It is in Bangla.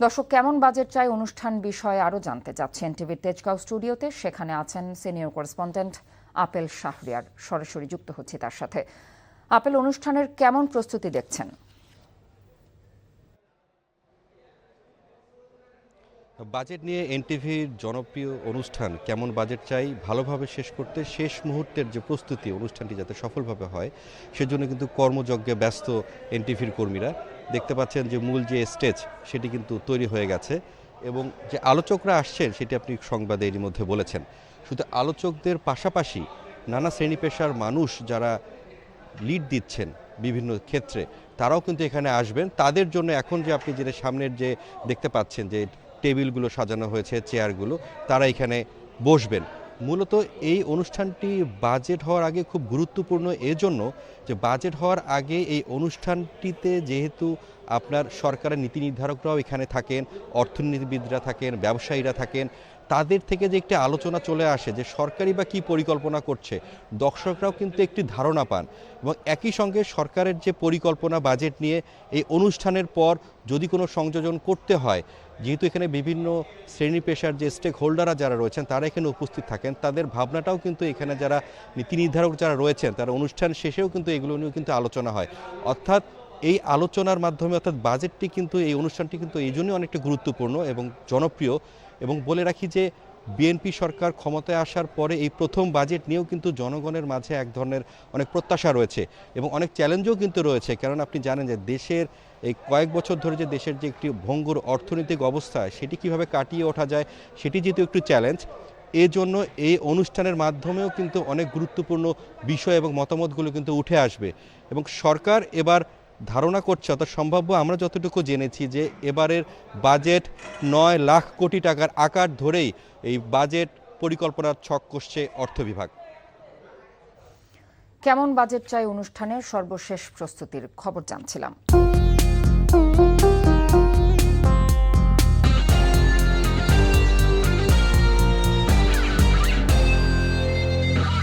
দর্শক, কেমন বাজেট চাই অনুষ্ঠান বিষয়ে আরও জানতে চাচ্ছেন টিভির তেজগাঁও স্টুডিওতে। সেখানে আছেন সিনিয়র করেসপন্ডেন্ট আপেল শাহরিয়ার। সরাসরি যুক্ত হচ্ছে তার সাথে। আপেল, অনুষ্ঠানের কেমন প্রস্তুতি দেখছেন? বাজেট নিয়ে এনটিভির জনপ্রিয় অনুষ্ঠান কেমন বাজেট চাই ভালোভাবে শেষ করতে শেষ মুহূর্তের যে প্রস্তুতি অনুষ্ঠানটি যাতে সফলভাবে হয় সেজন্য কিন্তু কর্মযজ্ঞে ব্যস্ত এনটিভির কর্মীরা। দেখতে পাচ্ছেন যে মূল যে স্টেজ সেটি কিন্তু তৈরি হয়ে গেছে এবং যে আলোচকরা আসছেন সেটি আপনি সংবাদে এরই মধ্যে বলেছেন। শুধু আলোচকদের পাশাপাশি নানা শ্রেণী পেশার মানুষ যারা লিড দিচ্ছেন বিভিন্ন ক্ষেত্রে তারাও কিন্তু এখানে আসবেন। তাদের জন্য এখন যে আপনি যেটা সামনের যে দেখতে পাচ্ছেন যে টেবিলগুলো সাজানো হয়েছে, চেয়ারগুলো, তারা এখানে বসবেন। মূলত এই অনুষ্ঠানটি বাজেট হওয়ার আগে খুব গুরুত্বপূর্ণ এজন্য যে বাজেট হওয়ার আগে এই অনুষ্ঠানটিতে যেহেতু আপনার সরকারের নীতি নির্ধারকরাও এখানে থাকেন, অর্থনীতিবিদরা থাকেন, ব্যবসায়ীরা থাকেন, তাদের থেকে যে একটি আলোচনা চলে আসে যে সরকারি বা কী পরিকল্পনা করছে, দর্শকরাও কিন্তু একটি ধারণা পান এবং একই সঙ্গে সরকারের যে পরিকল্পনা বাজেট নিয়ে এই অনুষ্ঠানের পর যদি কোনো সংযোজন করতে হয়, যেহেতু এখানে বিভিন্ন শ্রেণী পেশার যে স্টেক হোল্ডাররা যারা রয়েছেন তারা এখানে উপস্থিত থাকেন, তাদের ভাবনাটাও কিন্তু এখানে যারা নীতি নির্ধারক যারা রয়েছেন তারা অনুষ্ঠান শেষেও কিন্তু এগুলো নিয়েও কিন্তু আলোচনা হয়। অর্থাৎ এই আলোচনার মাধ্যমে অর্থাৎ বাজেটটি কিন্তু এই অনুষ্ঠানটি কিন্তু এই জন্যই অনেকটা গুরুত্বপূর্ণ এবং জনপ্রিয়। এবং বলে রাখি যে বিএনপি সরকার ক্ষমতায় আসার পরে এই প্রথম বাজেট নিয়েও কিন্তু জনগণের মাঝে এক ধরনের অনেক প্রত্যাশা রয়েছে এবং অনেক চ্যালেঞ্জও কিন্তু রয়েছে। কারণ আপনি জানেন যে দেশের এই কয়েক বছর ধরে যে দেশের যে একটি ভঙ্গুর অর্থনৈতিক অবস্থা সেটি কিভাবে কাটিয়ে ওঠা যায় সেটি যেহেতু একটু চ্যালেঞ্জ, এজন্য এই অনুষ্ঠানের মাধ্যমেও কিন্তু অনেক গুরুত্বপূর্ণ বিষয় এবং মতামতগুলো কিন্তু উঠে আসবে এবং সরকার এবার ধারণা করছে, অর্থাৎ সম্ভাব্য আমরা যতটুকু জেনেছি যে এবারের বাজেট 9 লাখ কোটি টাকার আকার ধরেই এই বাজেট পরিকল্পনার ছক কষছে অর্থ বিভাগ। কেমন বাজেট চাই অনুষ্ঠানের সর্বশেষ প্রস্তুতির খবর জানছিলাম।